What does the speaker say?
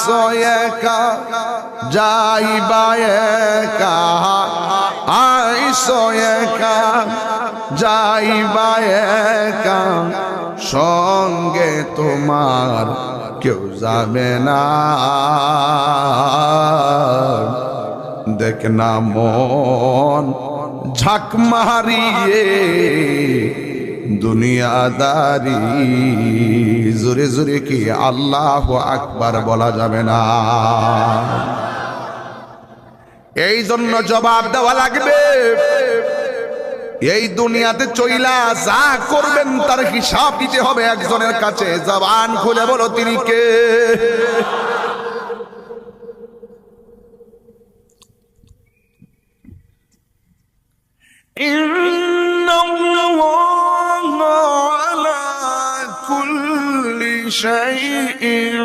আইসো একা যাইবা একা, আইসো একা যাইবা একা, সঙ্গে তোমার কেউ যাবে না। দেখ না মন ঝাঁক মারিয়ে দুনিয়াদারি, জোরে জোরে কি আল্লাহু আকবার বলা যাবে না? এই জন্য জবাব দেওয়া লাগবে। এই দুনিয়াতে চইলা যা করবেন তার হিসাব দিতে হবে একজনের কাছে। জবান খুলে বলো তিনি কে? ইন্নাল্লাহা আলা কুল্লি শাইইন